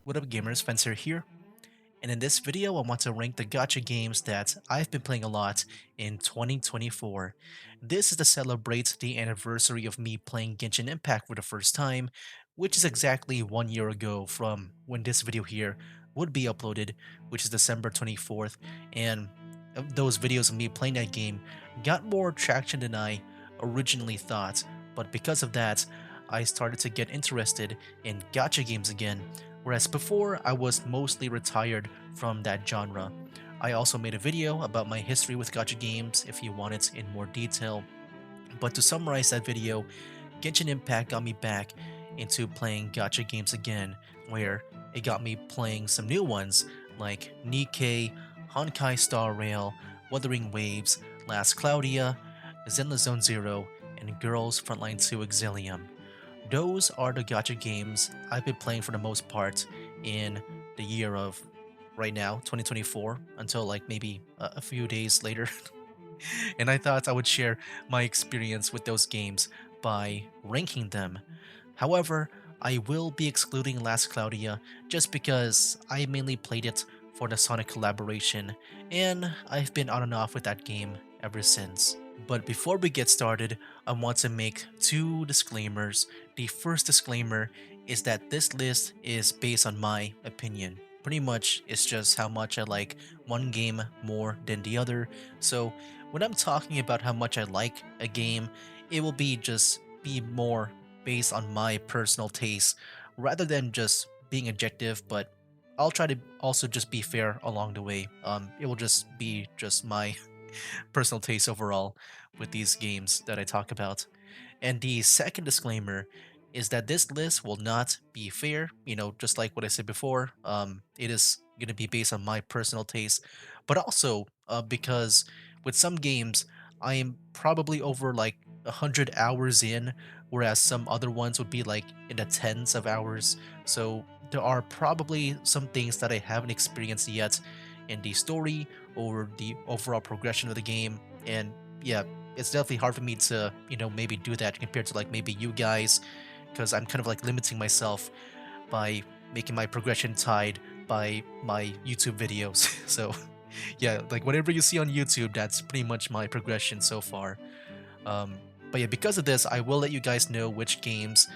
What up gamers, Spencer here, and in this video I want to rank the gacha games that I've been playing a lot in 2024. This is to celebrate the anniversary of me playing Genshin Impact for the first time, which is exactly 1 year ago from when this video here would be uploaded, which is December 24th, and those videos of me playing that game got more traction than I originally thought, but because of that, I started to get interested in gacha games again, whereas before I was mostly retired from that genre. I also made a video about my history with gacha games if you want it in more detail, but to summarize that video, Genshin Impact got me back into playing gacha games again, where it got me playing some new ones like Nikkei, Honkai Star Rail, Wuthering Waves, Last Claudia, Zenless Zone Zero, and Girls Frontline 2 Exilium. Those are the gacha games I've been playing for the most part in the year of right now, 2024, until like maybe a few days later. And I thought I would share my experience with those games by ranking them. However, I will be excluding Last Claudia just because I mainly played it for the Sonic collaboration, and I've been on and off with that game ever since. But before we get started, I want to make two disclaimers. The first disclaimer is that this list is based on my opinion. Pretty much, it's just how much I like one game more than the other. So, when I'm talking about how much I like a game, it will be just be more based on my personal taste rather than just being objective, but I'll try to also just be fair along the way. It will just be just my personal taste overall with these games that I talk about. And the second disclaimer is that this list will not be fair, just like what I said before. It is going to be based on my personal taste, but also because with some games, I am probably over like 100 hours in, whereas some other ones would be like in the tens of hours. So there are probably some things that I haven't experienced yet in the story or the overall progression of the game. And yeah, it's definitely hard for me to, maybe do that compared to like maybe you guys, because I'm kind of like limiting myself by making my progression tied by my YouTube videos. So yeah, like whatever you see on YouTube, that's pretty much my progression so far. But yeah, because of this, I will let you guys know which games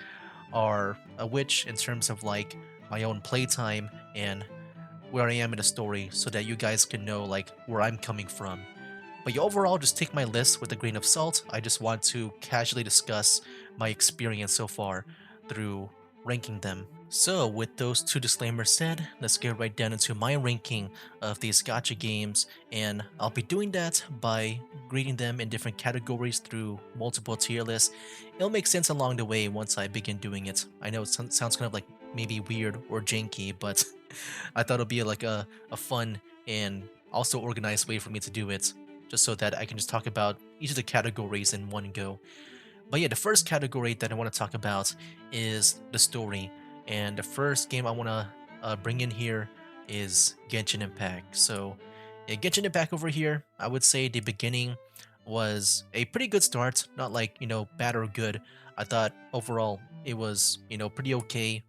are a which in terms of like my own playtime and where I am in the story so that you guys can know like where I'm coming from. But yeah, overall, just take my list with a grain of salt. I just want to casually discuss my experience so far through ranking them. So, with those two disclaimers said, let's get right down into my ranking of these gacha games, and I'll be doing that by grading them in different categories through multiple tier lists. It'll make sense along the way once I begin doing it. I know it sounds kind of like maybe weird or janky, but I thought it'd be like a fun and also organized way for me to do it, just so that I can just talk about each of the categories in one go. But yeah, the first category that I want to talk about is the story. And the first game I want to bring in here is Genshin Impact. So, yeah, Genshin Impact over here, I would say the beginning was a pretty good start. Not like, bad or good. I thought overall it was, pretty okay.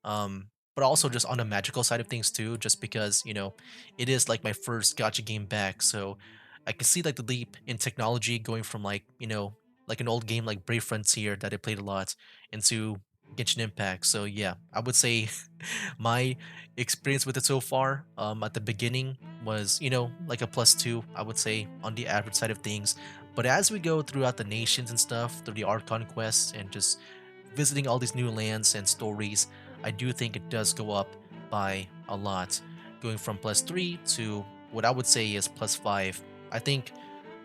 But also just on the magical side of things too, just because, it is like my first gacha game back. So I can see like the leap in technology going from like, like an old game like Brave Frontier that I played a lot into Genshin Impact. So yeah, I would say my experience with it so far at the beginning was, like a +2, I would say, on the average side of things. But as we go throughout the nations and stuff, through the Archon quests and just visiting all these new lands and stories, I do think it does go up by a lot, going from +3 to what I would say is +5. I think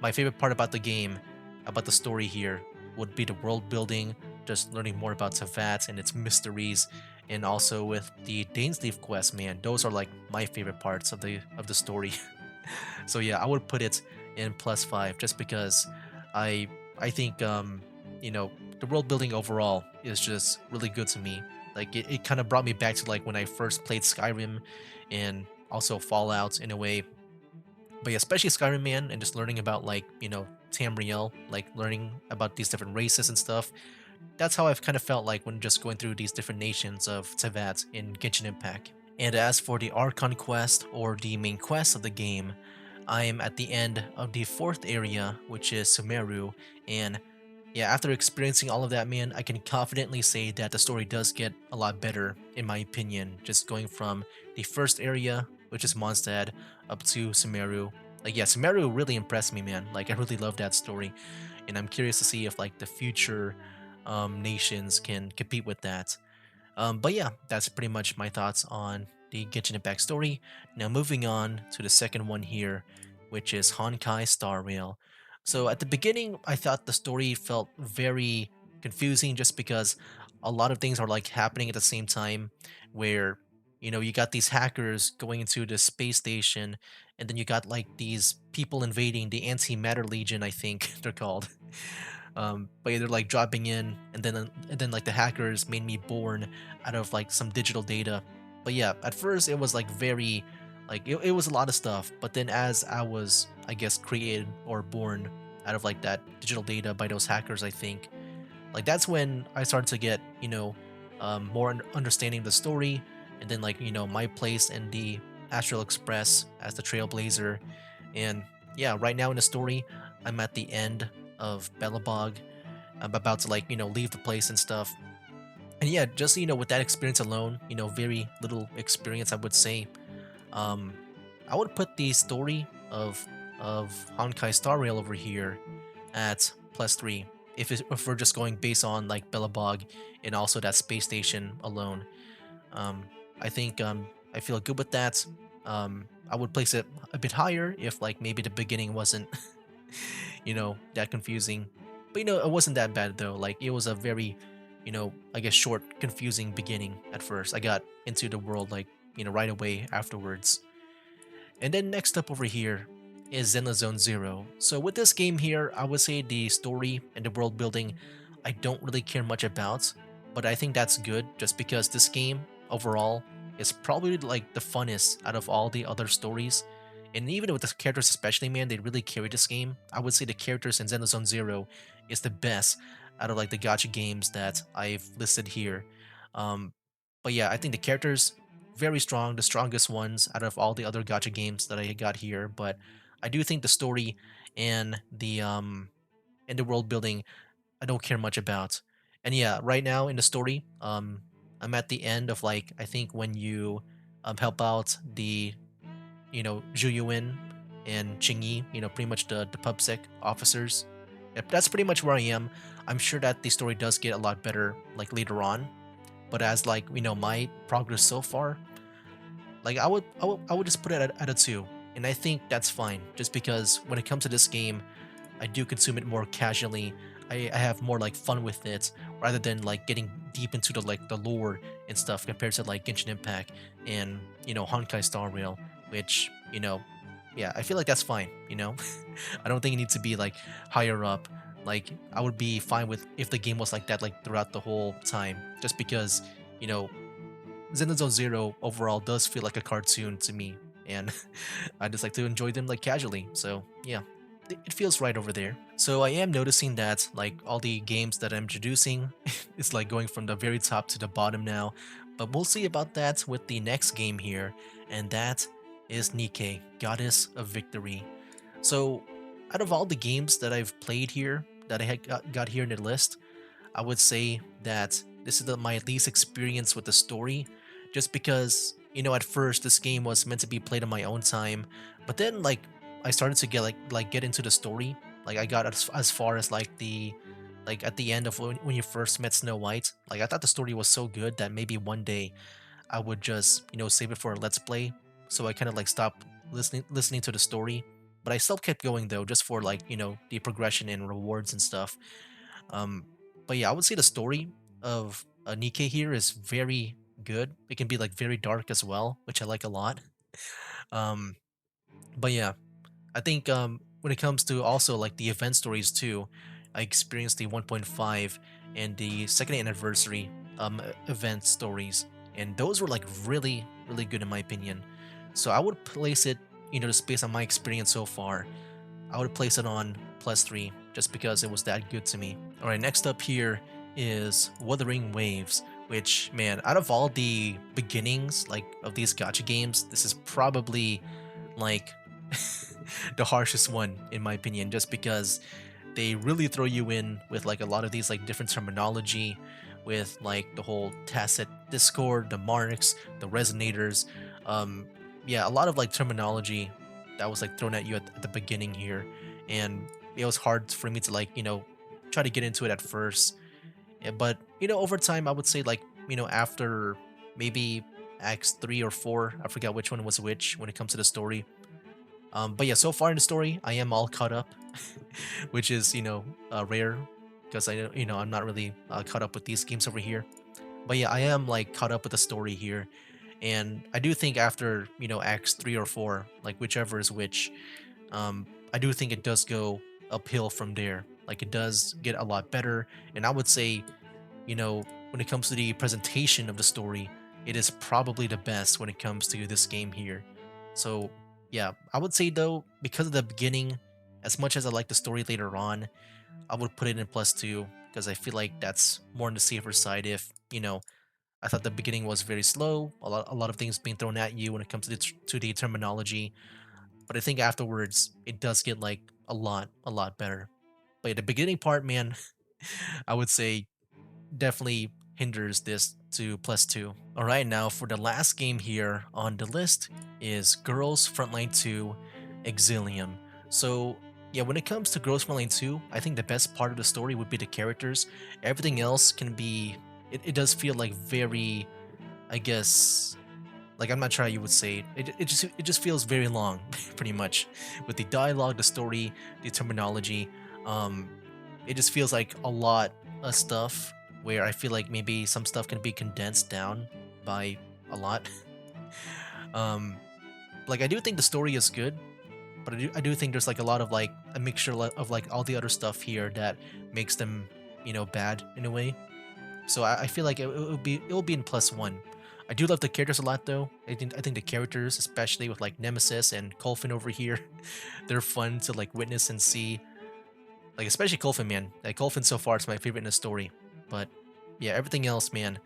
my favorite part about the game, about the story here, would be the world building, just learning more about Teyvat and its mysteries, and also with the Dainsleif quest, man, those are like my favorite parts of the story. So yeah, I would put it in +5 just because I I think you know the world building overall is just really good to me. Like it kind of brought me back to like when I first played Skyrim and also Fallout in a way. But yeah, especially Skyrim, man, and just learning about like, Tamriel, like learning about these different races and stuff. That's how I've kind of felt like when just going through these different nations of Teyvat in Genshin Impact. And as for the Archon quest, or the main quest of the game, I am at the end of the fourth area, which is Sumeru, and yeah, after experiencing all of that, man, I can confidently say that the story does get a lot better, in my opinion. Just going from the first area, which is Mondstadt, up to Sumeru. Like, yeah, Sumeru really impressed me, man. Like, I really love that story, and I'm curious to see if like the future nations can compete with that. But yeah, that's pretty much my thoughts on the Genshin Impact story. Now moving on to the second one here, which is Honkai Star Rail. So at the beginning, I thought the story felt very confusing just because a lot of things are like happening at the same time, where you got these hackers going into the space station, and then you got like these people invading the Antimatter Legion, I think they're called. But yeah, they're like dropping in, and then like the hackers made me born out of like some digital data. But yeah, at first it was like very, like it was a lot of stuff. But then as I was, I guess, created or born out of like that digital data by those hackers, I think like that's when I started to get more understanding the story, and then like my place in the Astral Express as the Trailblazer, and yeah, right now in the story, I'm at the end of Belobog. I'm about to like leave the place and stuff. And yeah, just with that experience alone, very little experience, I would say. Um, I would put the story of Honkai Star Rail over here at +3 if we're just going based on like Belobog and also that space station alone. Um, I think I feel good with that. I would place it a bit higher if like maybe the beginning wasn't that confusing. But it wasn't that bad though. Like it was a very, I guess short, confusing beginning at first. I got into the world like, right away afterwards. And then next up over here is Zenless Zone Zero. So with this game here, I would say the story and the world building I don't really care much about, but I think that's good just because this game overall is probably like the funnest out of all the other stories. And even with the characters especially, man, they really carry this game. I would say the characters in Zenless Zone Zero is the best out of like the gacha games that I've listed here. Um, but yeah, I think the characters very strong, the strongest ones out of all the other gacha games that I got here. But I do think the story and the world building I don't care much about. And yeah, right now in the story, I'm at the end of like I think when you help out the Zhu Yuan and Qing Yi, pretty much the PubSec officers. Yep, that's pretty much where I am. I'm sure that the story does get a lot better like later on, but as like my progress so far, like I would just put it at a 2, and I think that's fine. Just because when it comes to this game, I do consume it more casually. I have more like fun with it rather than like getting deep into the like the lore and stuff compared to like Genshin Impact and Honkai Star Rail, which yeah, I feel like that's fine. I don't think it needs to be like higher up. Like I would be fine with if the game was like that like throughout the whole time, just because you know Zenless Zero overall does feel like a cartoon to me, and I just like to enjoy them like casually. So yeah, it feels right over there. So I am noticing that like all the games that I'm introducing, it's like going from the very top to the bottom now. But we'll see about that with the next game here, and that is Nikke, Goddess of Victory. So out of all the games that I've played here, that I had got here in the list, I would say that this is my least experience with the story, just because at first this game was meant to be played on my own time, but then like I started to get into the story. Like I got as far as like the like at the end of when you first met Snow White. Like I thought the story was so good that maybe one day I would just save it for a let's play. So I kind of like stopped listening to the story, but I still kept going though, just for like the progression and rewards and stuff. um, but yeah, I would say the story of Nikke here is very good. It can be like very dark as well, which I like a lot. Um, but yeah, I think when it comes to also like the event stories too, I experienced the 1.5 and the second anniversary event stories, and those were like really really good in my opinion. So I would place it, just based on my experience so far, I would place it on +3 just because it was that good to me. Alright, next up here is Wuthering Waves, which, man, out of all the beginnings like of these gacha games, this is probably like the harshest one in my opinion, just because they really throw you in with like a lot of these like different terminology with like the whole tacit discord, the marks, the resonators. um yeah, a lot of like terminology that was like thrown at you at the beginning here, and it was hard for me to like try to get into it at first. Yeah, but over time I would say like after maybe acts 3 or 4, I forgot which one was which when it comes to the story. But yeah, so far in the story, I am all caught up, which is rare because I I'm not really caught up with these games over here. But yeah, I am like caught up with the story here, and I do think after acts 3 or 4, like whichever is which, I do think it does go uphill from there. Like it does get a lot better, and I would say when it comes to the presentation of the story, it is probably the best when it comes to this game here. So, yeah, I would say though, because of the beginning, as much as I like the story later on, I would put it in +2 because I feel like that's more on the safer side. If, I thought the beginning was very slow, a lot of things being thrown at you when it comes to the terminology, but I think afterwards it does get like a lot better. But yeah, the beginning part, man, I would say definitely hinders this to +2. All right, now for the last game here on the list is Girls Frontline 2 Exilium. So, yeah, when it comes to Girls Frontline 2, I think the best part of the story would be the characters. Everything else can be, it does feel like very, I guess, like I'm not sure how you would say it. It just feels very long, pretty much, with the dialogue, the story, the terminology. Um, it just feels like a lot of stuff where I feel like maybe some stuff can be condensed down by a lot. um, like I do think the story is good, but I do think there's like a lot of like a mixture of like all the other stuff here that makes them bad in a way. So I feel like it will be in +1. I do love the characters a lot though. I think the characters, especially with like Nemesis and Colfin over here, they're fun to like witness and see. Like especially Colfin, man. Like Colfin so far is my favorite in the story. But yeah, everything else, man,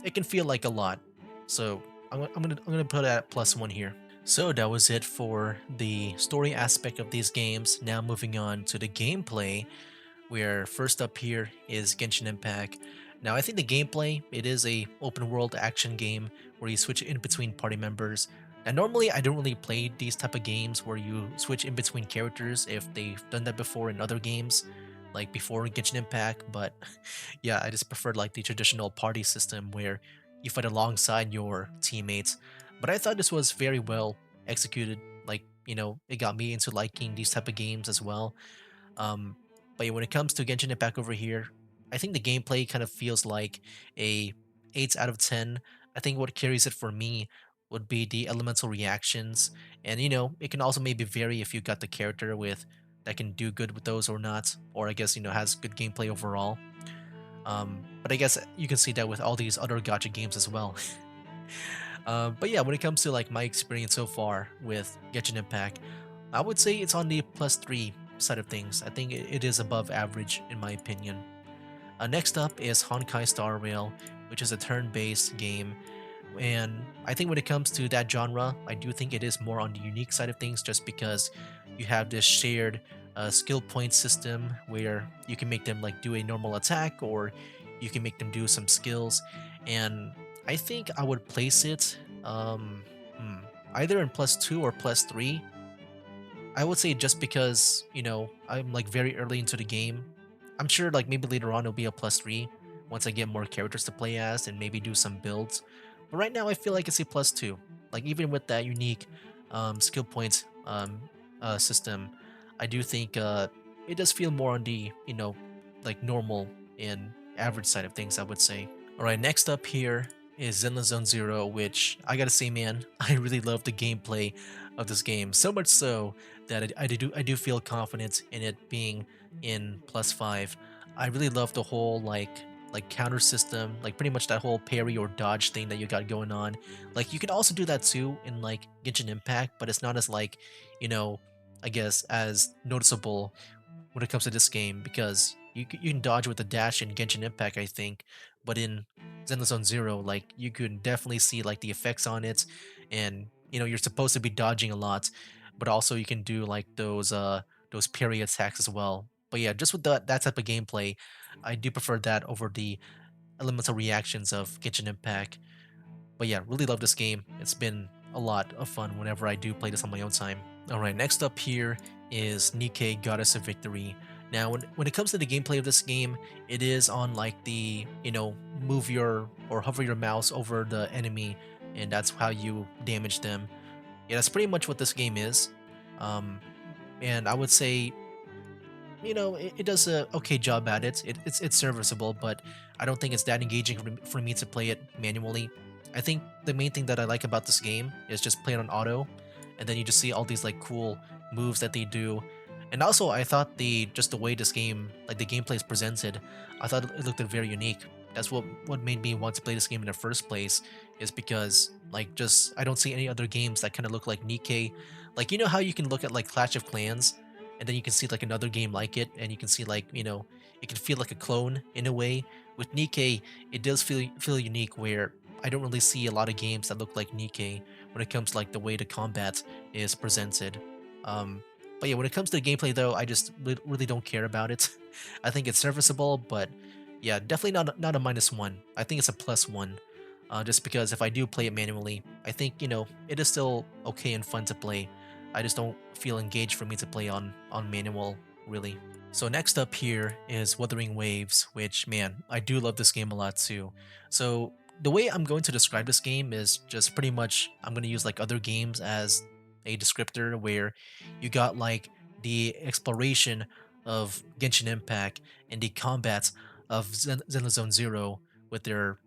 it can feel like a lot. So I'm gonna put it at +1 here. So that was it for the story aspect of these games. Now moving on to the gameplay, where first up here is Genshin Impact. Now I think the gameplay, it is a open world action game where you switch in between party members. Now normally I don't really play these type of games where you switch in between characters if they've done that before in other games, like before Genshin Impact, but yeah, I just preferred like the traditional party system where you fight alongside your teammates. But I thought this was very well executed. Like, it got me into liking these type of games as well. um, but yeah, when it comes to Genshin Impact over here, I think the gameplay kind of feels like a 8 out of 10. I think what carries it for me would be the elemental reactions, and it can also maybe vary if you got the character with that can do good with those or not, or I guess has good gameplay overall. But I guess you can see that with all these other gacha games as well. But yeah, when it comes to like my experience so far with Genshin Impact, I would say it's on the +3 side of things. I think it is above average in my opinion. Next up is Honkai Star Rail, which is a turn-based game, and I think when it comes to that genre, I do think it is more on the unique side of things, just because you have this shared skill point system where you can make them like do a normal attack, or you can make them do some skills. And I think I would place it hmm, either in +2 or +3. I would say just because, I'm like very early into the game. I'm sure like maybe later on it'll be a +3 once I get more characters to play as and maybe do some builds. But right now I feel like it's a +2. Like even with that unique skill points system, I do think it does feel more on the, like normal and average side of things, I would say. All right, next up here is Zenless Zone Zero, which I gotta say, man, I really love the gameplay of this game. So much so that I do feel confident in it being in +5. I really love the whole like counter system, like pretty much that whole parry or dodge thing that you got going on. Like you can also do that too in like Genshin Impact, but it's not as like, you know, I guess as noticeable when it comes to this game, because you can dodge with the dash in Genshin Impact, I think, but in Zenless Zone Zero, like you can definitely see like the effects on it, and you're supposed to be dodging a lot, but also you can do like those parry attacks as well. But yeah, just with that type of gameplay, I do prefer that over the elemental reactions of Genshin Impact. But yeah, really love this game. It's been a lot of fun whenever I do play this on my own time. All right, next up here is Nikke Goddess of Victory. Now, when it comes to the gameplay of this game, it is on like the, move your or hover your mouse over the enemy, and that's how you damage them. Yeah, that's pretty much what this game is. Um, and I would say it does a okay job at it. It's serviceable, but I don't think it's that engaging for me to play it manually. I think the main thing that I like about this game is just playing on auto, and then you just see all these like cool moves that they do. And also, I thought just the way this game, like the gameplay is presented, I thought it looked very unique. That's what made me want to play this game in the first place, is because like just I don't see any other games that kind of look like Nikke. Like how you can look at like Clash of Clans and then you can see like another game like it, and you can see like it can feel like a clone in a way. With Nikke, it does feel unique, where I don't really see a lot of games that look like Nikke when it comes to like the way the combat is presented. um but yeah, when it comes to the gameplay though, I just really don't care about it. I think it's serviceable, but yeah, definitely not a -1. I think it's a +1. Just because if I do play it manually, I think it is still okay and fun to play. I just don't feel engaged for me to play on manual, really. So next up here is Wuthering Waves, which, man, I do love this game a lot too. So the way I'm going to describe this game is just pretty much I'm going to use like other games as a descriptor, where you got like the exploration of Genshin Impact and the combat of Zenless Zone Zero with their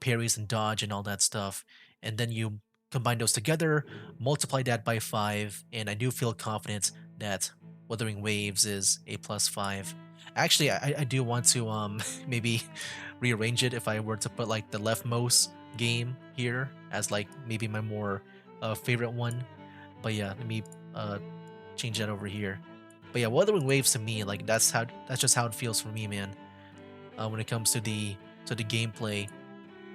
parries and dodge and all that stuff, and then you combine those together, multiply that by 5, and I do feel confident that Wuthering Waves is a +5. Actually, I do want to maybe rearrange it if I were to put like the leftmost game here as like maybe my more favorite one. But yeah, let me uh change that over here. But yeah, Wuthering Waves to me, like that's just how it feels for me, man. When it comes to the gameplay,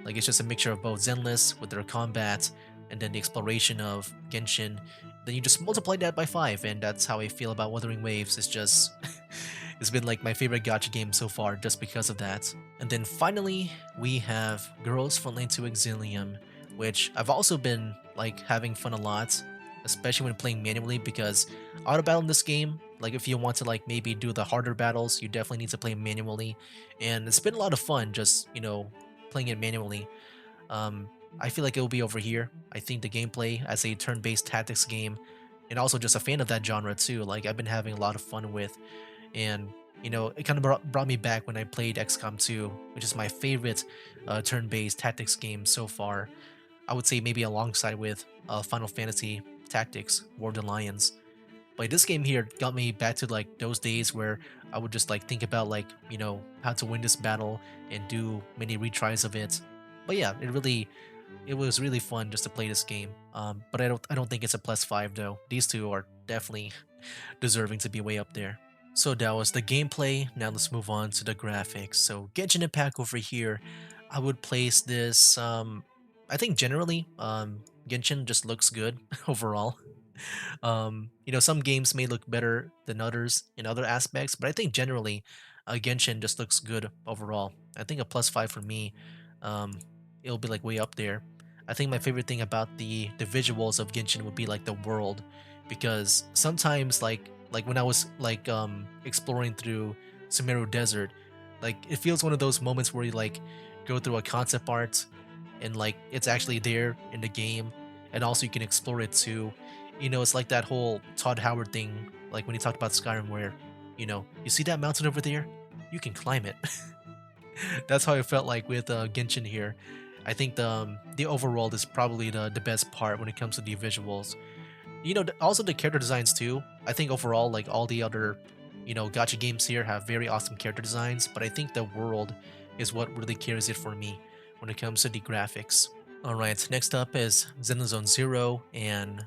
like it's just a mixture of both Zenless with their combat and then the exploration of Genshin. Then you just multiply that by 5, and that's how I feel about Wuthering Waves. It's just it's been like my favorite gacha game so far just because of that. And then finally, we have Girls Frontline to Exilium, which I've also been like having fun a lot, especially when playing manually, because auto battle in this game, like if you want to like maybe do the harder battles, you definitely need to play manually. And it's been a lot of fun just, playing it manually. Um, I feel like it will be over here. I think the gameplay as a turn-based tactics game, and also just a fan of that genre too. Like I've been having a lot of fun with, and it kind of brought me back when I played XCOM 2, which is my favorite turn-based tactics game so far. I would say maybe alongside with Final Fantasy Tactics, War of the Lions. But this game here got me back to like those days where I would just like think about like how to win this battle and do many retries of it. But yeah, it was really fun just to play this game. But I don't think it's a +5 though. These two are definitely deserving to be way up there. So that was the gameplay. Now let's move on to the graphics. So Genshin Impact over here, I would place this. I think generally, Genshin just looks good overall. Some games may look better than others in other aspects, but I think generally, Genshin just looks good overall. I think a +5 for me. Um, it'll be like way up there. I think my favorite thing about the visuals of Genshin would be like the world, because sometimes like when I was like exploring through Sumeru Desert, like it feels one of those moments where you like go through a concept art and like it's actually there in the game, and also you can explore it too. It's like that whole Todd Howard thing, like when he talked about Skyrim, where you see that mountain over there, you can climb it. That's how I felt like with Genshin here. I think the overworld is probably the best part when it comes to the visuals. Also the character designs too. I think overall, like all the other, gacha games here have very awesome character designs, but I think the world is what really carries it for me when it comes to the graphics. Alright, next up is Zenless Zero, and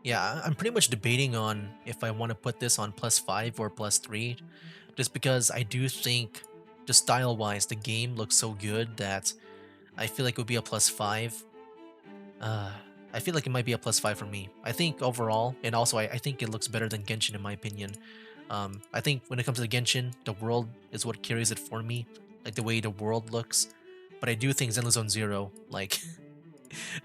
yeah, I'm pretty much debating on if I want to put this on +5 or +3, just because I do think just style-wise, the game looks so good that I feel like it would be a plus 5. Uh, I feel like it might be a plus 5 for me. I think overall, and also I think it looks better than Genshin in my opinion. I think when it comes to Genshin, the world is what carries it for me, like the way the world looks. But I do think Zenless Zone Zero, like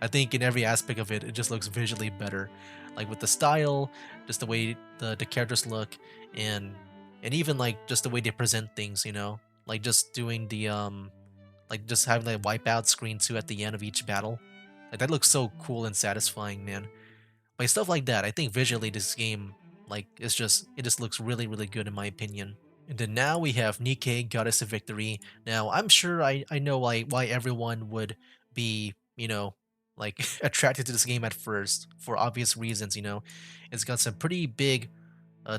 I think in every aspect of it, it just looks visually better, like with the style, just the way the characters look, and even like just the way they present things, like just doing the like just having the wipeout screen too at the end of each battle. Like that looks so cool and satisfying, man. Like stuff like that. I think visually this game, like it just looks really really good in my opinion. And then now we have Nikkei Goddess of Victory. Now I'm sure I know why everyone would be like attracted to this game at first for obvious reasons. It's got some pretty big,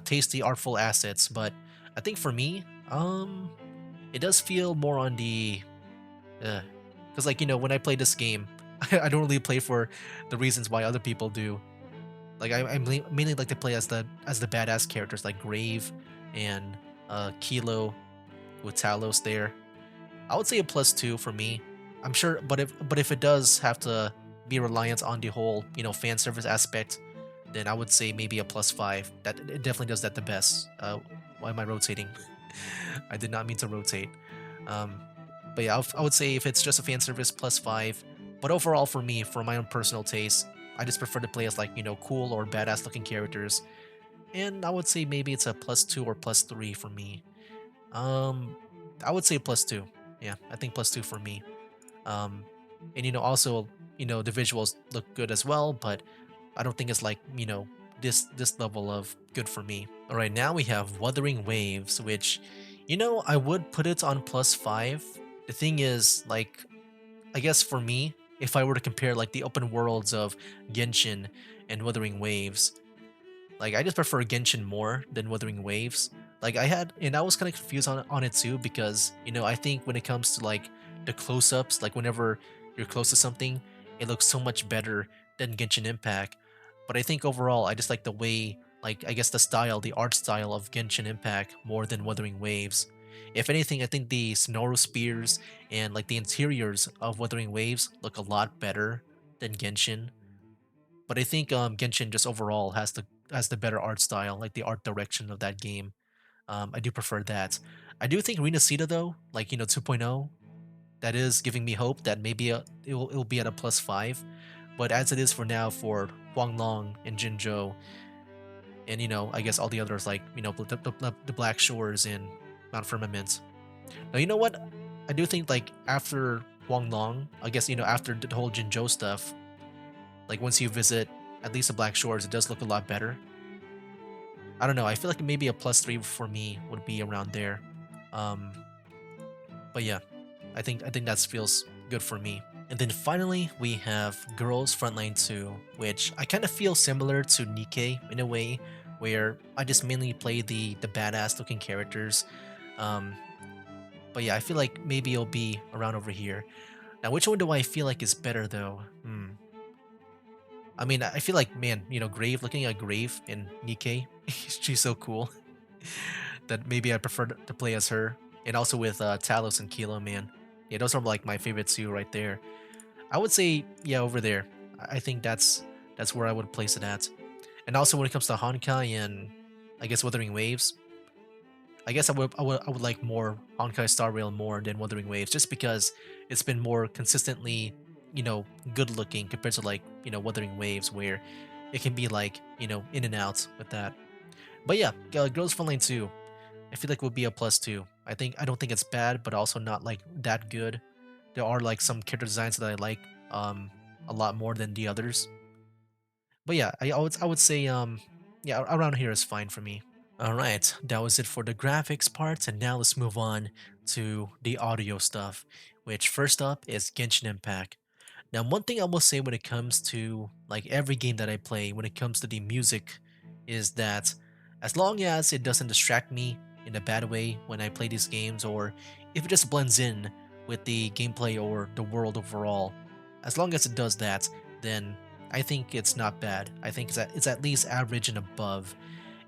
tasty, artful assets, but I think for me, it does feel more on the because like when I play this game, I don't really play for the reasons why other people do. Like mainly like to play as the badass characters like Grave and Kilo with Talos there. I would say a plus 2 for me. I'm sure, but if it does have to be reliant on the whole fan service aspect, then I would say maybe a plus 5. That it definitely does that the best. Why am I rotating? I did not mean to rotate. Um, but yeah, I would say if it's just a fan service, plus 5. But overall, for me, for my own personal taste, I just prefer to play as like cool or badass looking characters, and I would say maybe it's a plus 2 or plus 3 for me. Um, I would say plus 2. Yeah, I think plus 2 for me. Um, and also the visuals look good as well, but I don't think it's like this level of good for me. All right, now we have Wuthering Waves, which I would put it on plus 5. The thing is, like, I guess for me, if I were to compare like the open worlds of Genshin and Wuthering Waves, like I just prefer Genshin more than Wuthering Waves. Like I was kind of confused on it too because I think when it comes to like the close-ups, like whenever you're close to something, it looks so much better than Genshin Impact. But I think overall, I just like the way, like I guess the style, the art style of Genshin Impact more than Wuthering Waves. If anything, I think the Sonoru Spears and like the interiors of Wuthering Waves look a lot better than Genshin. But I think Genshin just overall has the better art style, like the art direction of that game. I do prefer that. I do think Renacita though, like 2.0, that is giving me hope that maybe it will be at a plus 5. But as it is for now for Huanglong and Jinzhou, and I guess all the others like the Black Shores and Mount Firmament. Now you know what? I do think like after Huanglong, I guess after the whole Jinzhou stuff, like once you visit at least the Black Shores, it does look a lot better. I don't know. I feel like maybe a plus 3 for me would be around there. Um, but yeah, I think that feels good for me. And then finally, we have Girls Frontline 2, which I kind of feel similar to Nikkei in a way, where I just mainly play the badass looking characters. Um, but yeah, I feel like maybe it'll be around over here. Now, which one do I feel like is better though? I mean, I feel like, man, Grave, looking at Grave in Nikkei, she's so cool that maybe I prefer to play as her. And also with Talos and Kilo, man. Yeah, those are like my favorite two right there. I would say, yeah, over there. I think that's where I would place it at. And also when it comes to Honkai and I guess Wuthering Waves, I guess I would like more Honkai Star Rail more than Wuthering Waves, just because it's been more consistently, good looking compared to like Wuthering Waves, where it can be like in and out with that. But yeah, Girls Frontline 2, I feel like would be a plus 2. I don't think it's bad, but also not like that good. There are like some character designs that I like a lot more than the others. But yeah, I would say yeah, around here is fine for me. All right, that was it for the graphics part, and now let's move on to the audio stuff, which first up is Genshin Impact. Now, one thing I will say when it comes to like every game that I play, when it comes to the music, is that as long as it doesn't distract me in a bad way when I play these games, or if it just blends in with the gameplay or the world overall, as long as it does that, then I think it's not bad. I think it's at least average and above.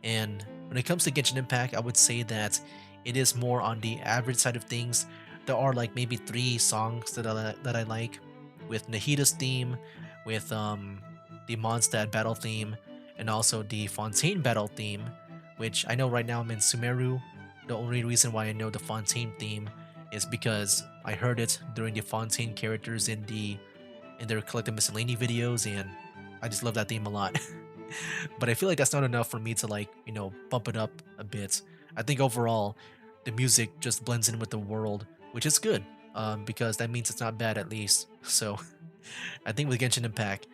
And when it comes to Genshin Impact, I would say that it is more on the average side of things. There are like maybe three songs that I like, with Nahida's theme, with the Mondstadt battle theme, and also the Fontaine battle theme, which I know right now I'm in Sumeru. The only reason why I know the Fontaine theme is because I heard it during the Fontaine characters in their collective miscellany videos, and I just love that theme a lot. But I feel like that's not enough for me to like, bump it up a bit. I think overall, the music just blends in with the world, which is good, because that means it's not bad at least. So I think with Genshin Impact,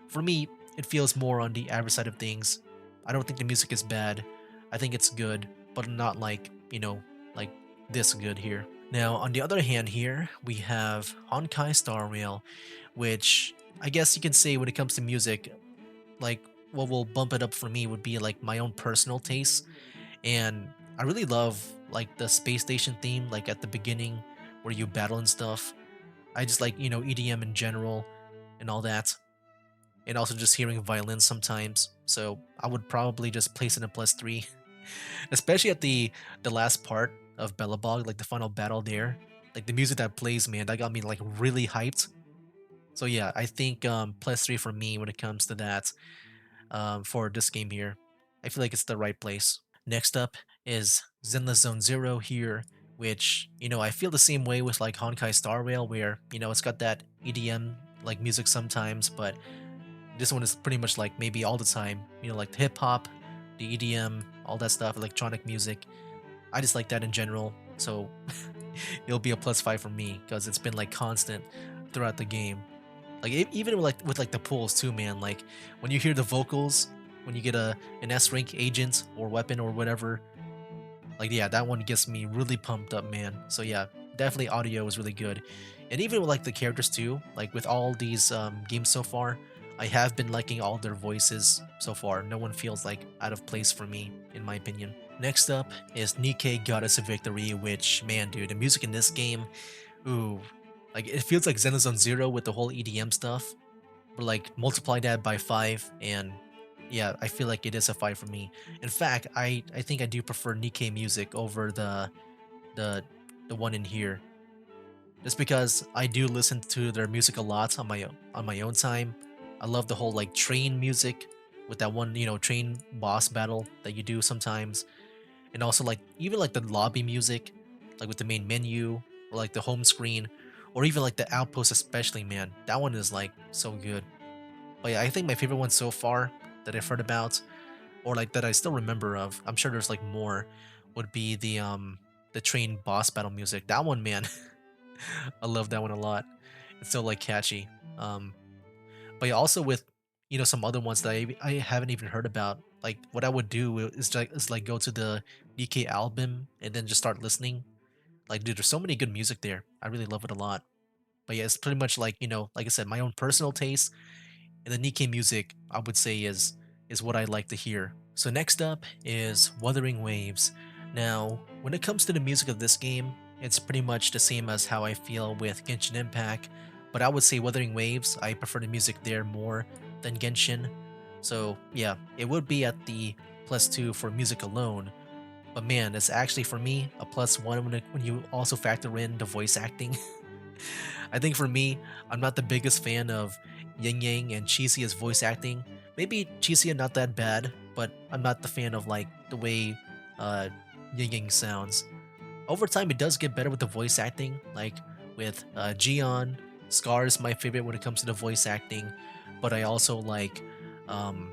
for me, it feels more on the average side of things. I don't think the music is bad. I think it's good, but not like, like this good here. Now, on the other hand, here we have Honkai Star Rail, which I guess you can say when it comes to music, like what will bump it up for me would be like my own personal taste. And I really love like the space station theme, like at the beginning where you battle and stuff. I just like, EDM in general and all that. And also just hearing violins sometimes. So I would probably just place it in +3. Especially at the last part of Bellabog, like the final battle there. Like the music that plays, man, that got me like really hyped. So yeah, I think +3 for me when it comes to that, for this game here. I feel like it's the right place. Next up is Zenless Zone Zero here, which, I feel the same way with like Honkai Star Rail, where, it's got that EDM like music sometimes, but this one is pretty much like maybe all the time, like the hip hop, the EDM, all that stuff, electronic music. I just like that in general. So it'll be a +5 for me because it's been like constant throughout the game. Like even with like the pulls too, man. Like when you hear the vocals, when you get an S rank agent or weapon or whatever, like yeah, that one gets me really pumped up, man. So yeah, definitely audio is really good, and even with like the characters too. Like with all these games so far, I have been liking all their voices so far. No one feels like out of place for me, in my opinion. Next up is Nikkei Goddess of Victory, which man, dude, the music in this game, ooh, like it feels like Xenosaga Zero with the whole EDM stuff, but like multiply that by 5, and yeah, I feel like it is a 5 for me. In fact, I think I do prefer Nikkei music over the the one in here, just because I do listen to their music a lot on my own time. I love the whole like train music with that one, train boss battle that you do sometimes, and also like even like the lobby music, like with the main menu or like the home screen, or even like the outpost especially, man. That one is like so good. But yeah, I think my favorite one so far that I've heard about, or like that I still remember of, I'm sure there's like more, would be the train boss battle music. That one, man, I love that one a lot. It's so like catchy. Um, but yeah, also with some other ones that I haven't even heard about. Like what I would do is like go to the DK album and then just start listening. Like dude, there's so many good music there. I really love it a lot. But yeah, it's pretty much like like I said, my own personal taste. And the Nikkei music, I would say, is what I like to hear. So next up is Wuthering Waves. Now, when it comes to the music of this game, it's pretty much the same as how I feel with Genshin Impact, but I would say Wuthering Waves, I prefer the music there more than Genshin. So yeah, it would be at the +2 for music alone, but man, it's actually for me a +1 when you also factor in the voice acting. I think for me, I'm not the biggest fan of Yang Yang and Chisia's voice acting. Maybe Chisia not that bad, but I'm not the fan of like the way uh Yang Yang sounds. Over time, it does get better with the voice acting, like with Gion. Scar is my favorite when it comes to the voice acting, but I also like, um,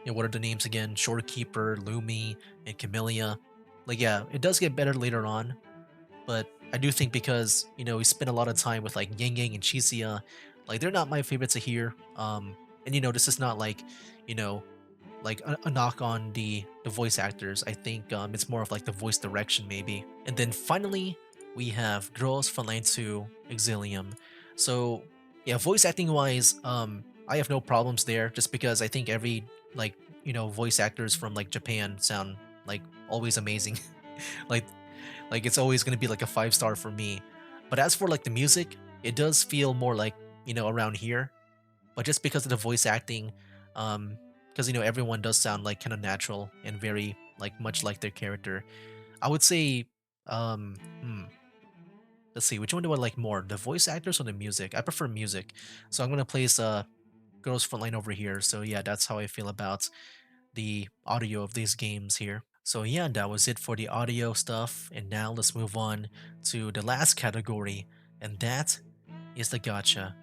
what are the names again? Shorekeeper, Lumi, and Camellia. Like, yeah, it does get better later on, but I do think because we spent a lot of time with like Yang Yang and Chisia, like they're not my favorites to hear. And this is not like you know like a knock on the voice actors. I think it's more of like the voice direction maybe. And then finally we have Girls from Line 2 Exilium. So yeah, voice acting wise, I have no problems there just because I think every like voice actors from like Japan sound like always amazing. like like it's always going to be like a 5 star for me. But as for like the music, it does feel more like around here, but just because of the voice acting, because everyone does sound like kind of natural and very like much like their character. I would say, let's see, which one do I like more, the voice actors or the music? I prefer music, so I'm gonna place Girls Frontline over here. So yeah, that's how I feel about the audio of these games here. So yeah, that was it for the audio stuff, and now let's move on to the last category, and that is the gacha.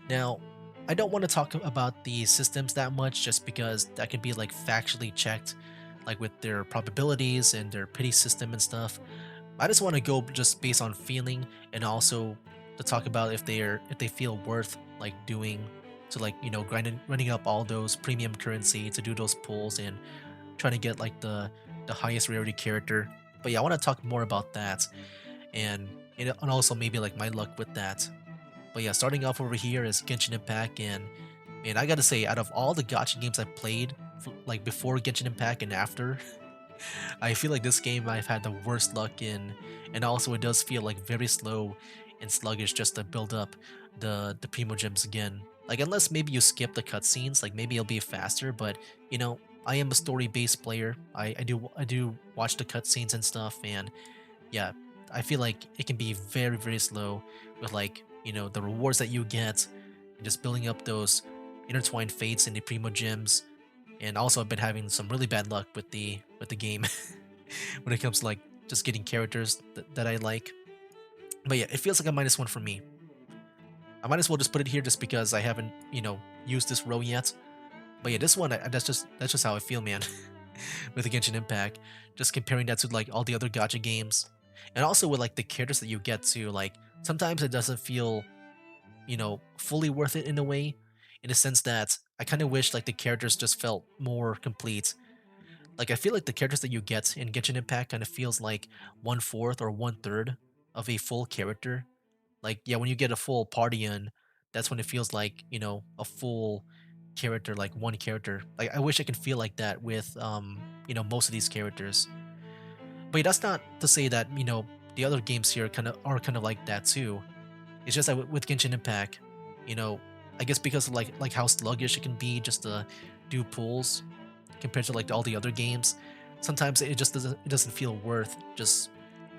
Now, I don't want to talk about the systems that much just because that can be like factually checked, like with their probabilities and their pity system and stuff. I just want to go just based on feeling and also to talk about if they feel worth like doing to like grinding running up all those premium currency to do those pulls and trying to get like the highest rarity character. But yeah, I want to talk more about that and and also maybe like my luck with that. But yeah, starting off over here is Genshin Impact, and I gotta say, out of all the gacha games I played, like before Genshin Impact and after, I feel like this game I've had the worst luck in, and also it does feel like very slow and sluggish just to build up the Primo Gems again. Like unless maybe you skip the cutscenes, like maybe it'll be faster. But I am a story-based player. I do watch the cutscenes and stuff, and yeah, I feel like it can be very slow with like the rewards that you get, and just building up those intertwined fates in the Primo Gems. And also, I've been having some really bad luck with the game when it comes to like just getting characters that I like. But yeah, it feels like a -1 for me. I might as well just put it here just because I haven't used this row yet. But yeah, this one that's just how I feel, man. With the Genshin Impact, just comparing that to like all the other gacha games, and also with like the characters that you get to, like sometimes it doesn't feel fully worth it in a way, in the sense that I kind of wish like the characters just felt more complete. Like I feel like the characters that you get in Genshin Impact kind of feels like 1/4 or 1/3 of a full character. Like yeah, when you get a full party in, that's when it feels like a full character, like one character. Like I wish I could feel like that with most of these characters. But that's not to say that the other games here kind of like that too. It's just that with Genshin Impact, you know, I guess because of like how sluggish it can be just to do pulls compared to like all the other games, sometimes it doesn't feel worth just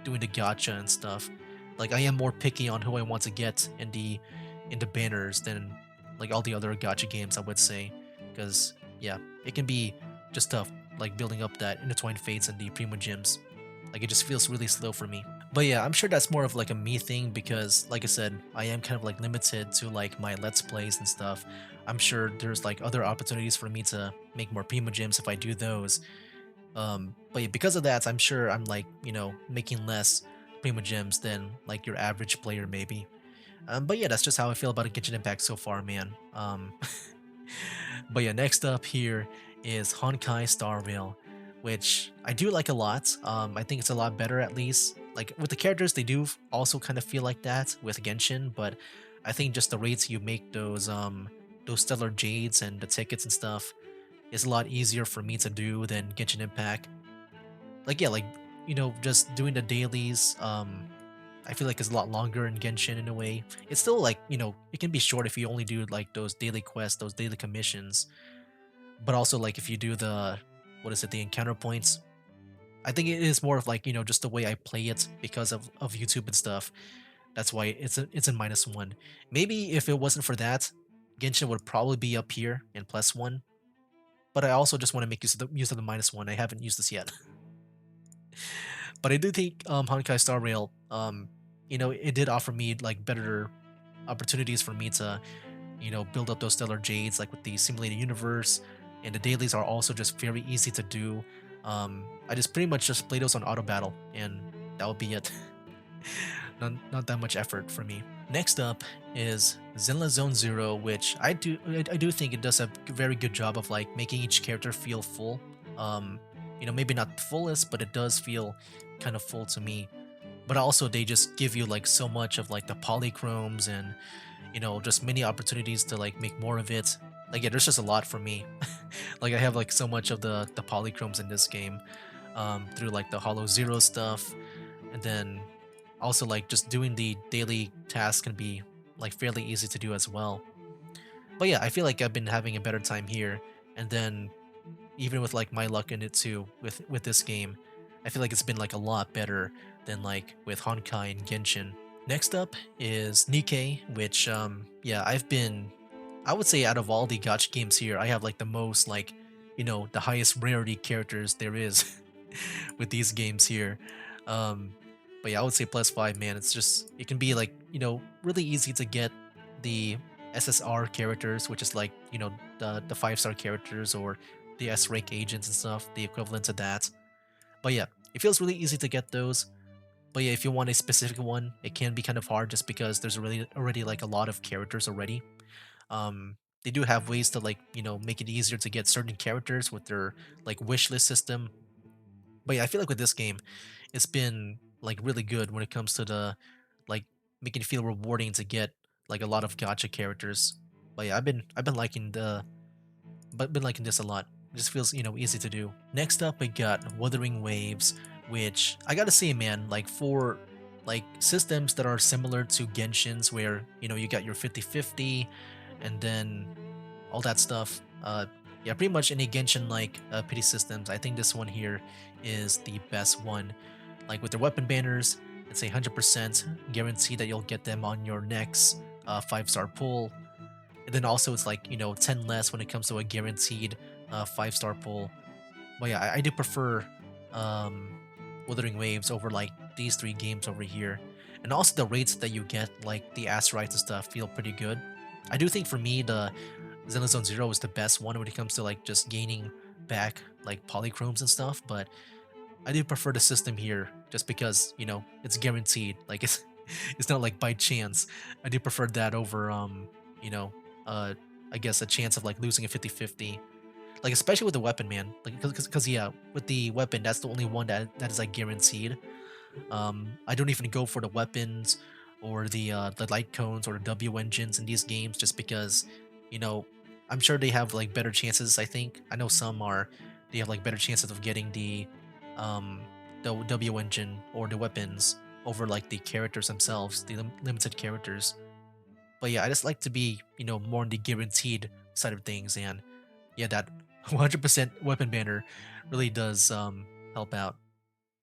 doing the gacha and stuff. Like I am more picky on who I want to get in the banners than like all the other gacha games, I would say, because yeah, it can be just tough like building up that intertwined fates and the primo gems. Like it just feels really slow for me. But yeah, I'm sure that's more of like a me thing because like I said, I am kind of like limited to like my let's plays and stuff. I'm sure there's like other opportunities for me to make more primo gems if I do those. But yeah, because of that, I'm sure I'm like, making less primo gems than like your average player maybe. But yeah, that's just how I feel about a Genshin Impact so far, man. But yeah, next up here is Honkai Star Rail, which I do like a lot. I think it's a lot better at least. Like with the characters, they do also kind of feel like that with Genshin, but I think just the rates you make those stellar jades and the tickets and stuff is a lot easier for me to do than Genshin Impact. Like yeah, like just doing the dailies. I feel like it's a lot longer in Genshin in a way. It's still like it can be short if you only do like those daily quests, those daily commissions, but also like if you do the what is it, the encounter points. I think it is more of like just the way I play it because of YouTube and stuff. That's why it's a -1. Maybe if it wasn't for that, Genshin would probably be up here in +1. But I also just want to make use of the -1. I haven't used this yet. But I do think Honkai Star Rail, it did offer me like better opportunities for me to build up those stellar jades like with the simulated universe, and the dailies are also just very easy to do. I just pretty much just play those on auto battle, and that would be it. Not that much effort for me. Next up is Zenless Zone Zero, which I do think it does a very good job of like making each character feel full. Maybe not the fullest, but it does feel kind of full to me. But also they just give you like so much of like the polychromes and just many opportunities to like make more of it. Like yeah, there's just a lot for me. Like I have like so much of the polychromes in this game, through like the Hollow Zero stuff, and then also like just doing the daily tasks can be like fairly easy to do as well. But yeah, I feel like I've been having a better time here, and then even with like my luck in it too with this game. I feel like it's been like a lot better than like with Honkai and Genshin. Next up is Nikkei, which yeah, I would say out of all the gacha games here, I have like the most like, the highest rarity characters there is with these games here. Um but yeah, I would say +5, man. It's just it can be like, really easy to get the SSR characters, which is like, the 5-star characters or the S rank agents and stuff, the equivalent to that. But yeah, it feels really easy to get those. But yeah, if you want a specific one, it can be kind of hard just because there's already like a lot of characters already. They do have ways to like, make it easier to get certain characters with their like wish list system. But yeah, I feel like with this game, it's been like really good when it comes to the like making it feel rewarding to get like a lot of gacha characters. But yeah, I've been liking been liking this a lot. It just feels, easy to do. Next up, we got Wuthering Waves, which I gotta say, man, like for like systems that are similar to Genshin's, where you got your 50-50, and then all that stuff. Yeah, pretty much any Genshin like pity systems. I think this one here is the best one. Like with their weapon banners, it's a 100% guarantee that you'll get them on your next 5-star pull. And then also it's like, 10 less when it comes to a guaranteed 5-star pull. But yeah, I do prefer um, Wuthering Waves over like these three games over here. And also the rates that you get, like the asteroids and stuff, feel pretty good. I do think for me, the Zenless Zero is the best one when it comes to like just gaining back like polychromes and stuff, but I do prefer the system here just because, it's guaranteed. Like it's it's not like by chance. I do prefer that over you know, uh I guess a chance of like losing a 50-50. Like especially with the weapon, man. Like cuz yeah, with the weapon that's the only one that is like guaranteed. I don't even go for the weapons or the light cones or the W engines in these games just because, you know, I'm sure they have like better chances. I think I know some are they have like better chances of getting um the W engine or the weapons over like the characters themselves, the limited characters. But yeah, I just like to be more on the guaranteed side of things, and yeah, that 100% weapon banner really does help out.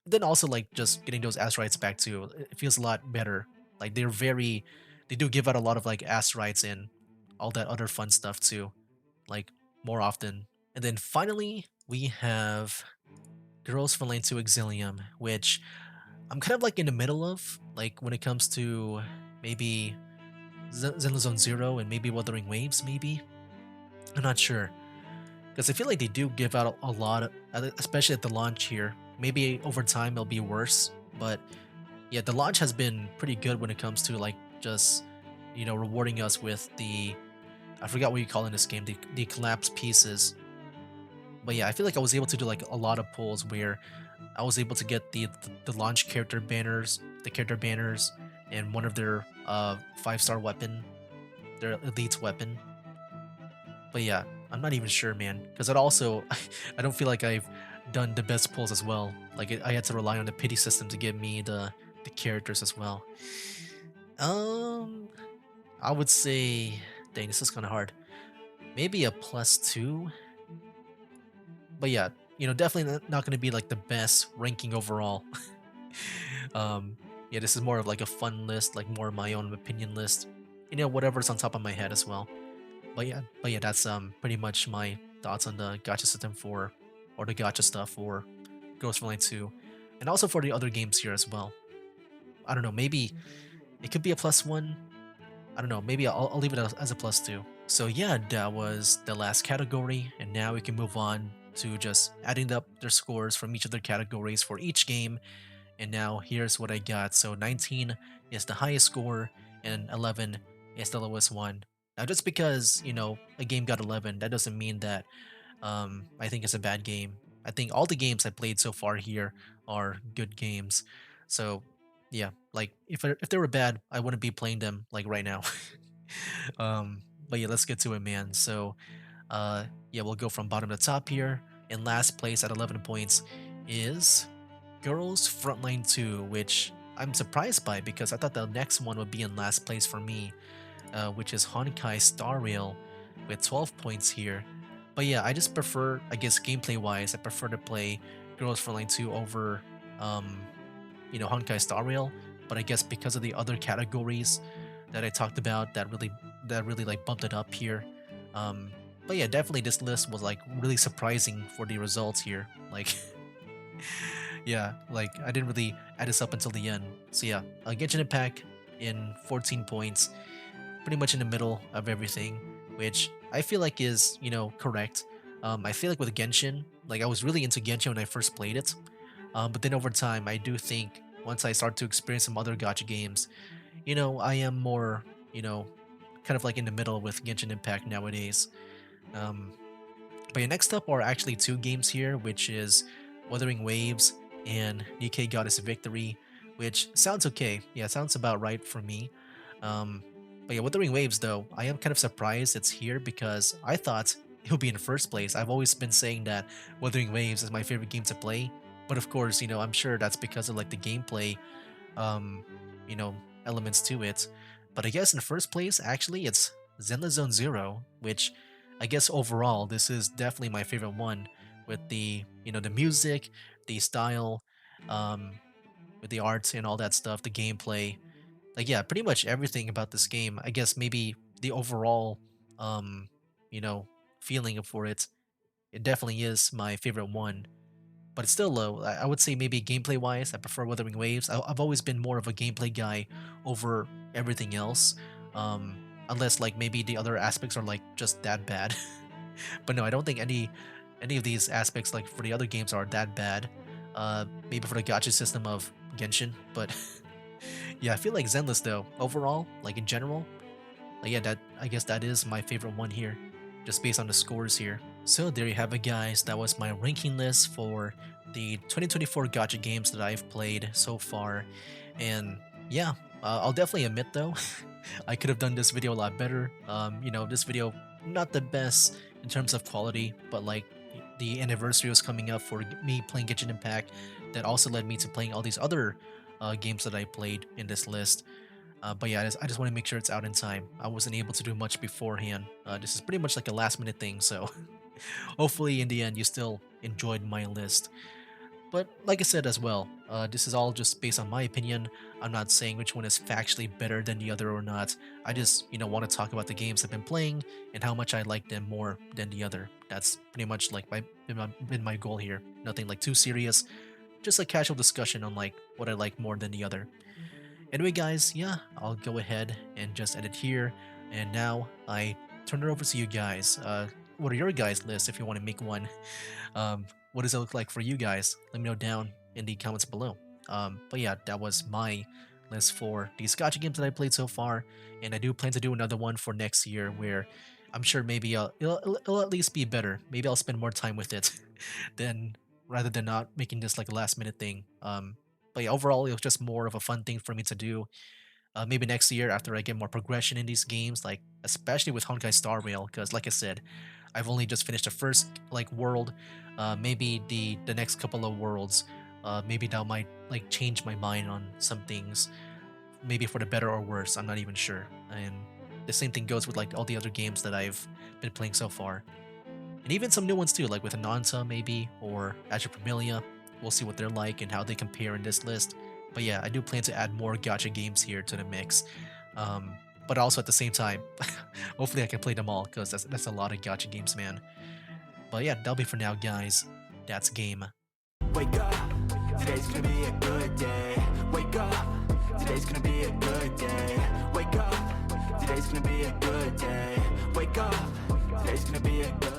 Then also like just getting those asteroids back too, it feels a lot better. Like they do give out a lot of like asteroids and all that other fun stuff too, like more often. And then finally we have Girls from Lane to Exilium, which I'm kind of like in the middle of, like when it comes to maybe Zenless Zone Zero and maybe Wuthering Waves, maybe. I'm not sure. Because I feel like they do give out a lot, especially at the launch here. Maybe over time it'll be worse, but yeah, the launch has been pretty good when it comes to like just rewarding us with the I forgot what you call in this game the collapse pieces. But yeah, I feel like I was able to do like a lot of pulls where I was able to get the launch character banners, the character banners, and one of their 5-star weapon, their elite weapon. But yeah, I'm not even sure, man, because it also I don't feel like I've done the best pulls as well. Like I had to rely on the pity system to give me the characters as well. Um, I would say, dang, this is kind of hard. Maybe a +2, but yeah, definitely not going to be like the best ranking overall. um, yeah, this is more of like a fun list, like more my own opinion list. Whatever's on top of my head as well. But yeah, that's pretty much my thoughts on the gacha system for, or the gacha stuff for Ghost Recon 2, and also for the other games here as well. I don't know, maybe it could be a +1. I don't know, maybe I'll leave it as a +2. So yeah, that was the last category, and now we can move on to just adding up their scores from each of their categories for each game. And now here's what I got. So 19 is the highest score, and 11 is the lowest one. Now, just because a game got 11, that doesn't mean that I think it's a bad game. I think all the games I played so far here are good games. So yeah, like if they were bad, I wouldn't be playing them like right now. But yeah, let's get to it, man. So yeah, we'll go from bottom to top here. In last place at 11 points is Girls Frontline 2, which I'm surprised by because I thought the next one would be in last place for me, which is Honkai Star Rail with 12 points here. But yeah, I just prefer, I guess gameplay wise, I prefer to play Girls Frontline 2 over um, Honkai Star Rail, but I guess because of the other categories that I talked about, that really like bumped it up here. But yeah, definitely this list was like really surprising for the results here. Like, yeah, like I didn't really add this up until the end. So yeah, Genshin Impact in 14 points, pretty much in the middle of everything, which I feel like is, correct. I feel like with Genshin, like I was really into Genshin when I first played it, but then over time, I do think once I start to experience some other gacha games, I am more, you know, kind of like in the middle with Genshin Impact nowadays. Um, but yeah, next up are actually two games here, which is Wuthering Waves and Nikkei Goddess Victory, which sounds okay. Yeah, sounds about right for me. Um, but yeah, Wuthering Waves though, I am kind of surprised it's here because I thought it would be in first place. I've always been saying that Wuthering Waves is my favorite game to play, but of course, I'm sure that's because of like the gameplay, um, you know, elements to it. But I guess in first place, actually, it's Zenless Zone Zero, which I guess overall this is definitely my favorite one with the music, the style, um, with the art and all that stuff, the gameplay. Like yeah, pretty much everything about this game. I guess maybe the overall, um, you know, feeling for it. It definitely is my favorite one, but it's still low. I would say maybe gameplay wise, I prefer Wuthering Waves. I've always been more of a gameplay guy over everything else, unless like maybe the other aspects are like just that bad. But no, I don't think any of these aspects like for the other games are that bad. Maybe for the gacha system of Genshin, but yeah, I feel like Zenless though overall, like in general, like yeah, that I guess that is my favorite one here, just based on the scores here. So there you have it, guys. That was my ranking list for the 2024 Gacha games that I've played so far. And yeah, I'll definitely admit though, I could have done this video a lot better. This video not the best in terms of quality, but like the anniversary was coming up for me playing Genshin Impact. That also led me to playing all these other games that I played in this list. But yeah, I just want to make sure it's out in time. I wasn't able to do much beforehand. This is pretty much like a last minute thing, so hopefully in the end you still enjoyed my list. But like I said as well, this is all just based on my opinion. I'm not saying which one is factually better than the other or not. I just, want to talk about the games I've been playing and how much I like them more than the other. That's pretty much like been my goal here. Nothing like too serious, just like casual discussion on like what I like more than the other. Anyway, guys, yeah, I'll go ahead and just edit here. And now I turn it over to you guys. What are your guys' lists if you want to make one? What does it look like for you guys? Let me know down in the comments below. But yeah, that was my list for these gacha games that I played so far, and I do plan to do another one for next year where I'm sure maybe it'll at least be better. Maybe I'll spend more time with it than rather than not making this like a last minute thing. But yeah, overall, it was just more of a fun thing for me to do. Maybe next year after I get more progression in these games, like especially with Honkai Star Rail, because like I said, I've only just finished the first like world. Maybe the next couple of worlds, maybe that might like change my mind on some things, maybe for the better or worse. I'm not even sure. And the same thing goes with like all the other games that I've been playing so far, and even some new ones too, like with Ananta maybe or Azure Familia. We'll see what they're like and how they compare in this list. But yeah, I do plan to add more gacha games here to the mix. But also at the same time, hopefully I can play them all because that's a lot of gacha games, man. But yeah, that'll be for now, guys. That's game. Wake up, today's gonna be a good day. Wake up, today's gonna be a good day. Wake up, today's gonna be a good day. Wake up, today's gonna be a good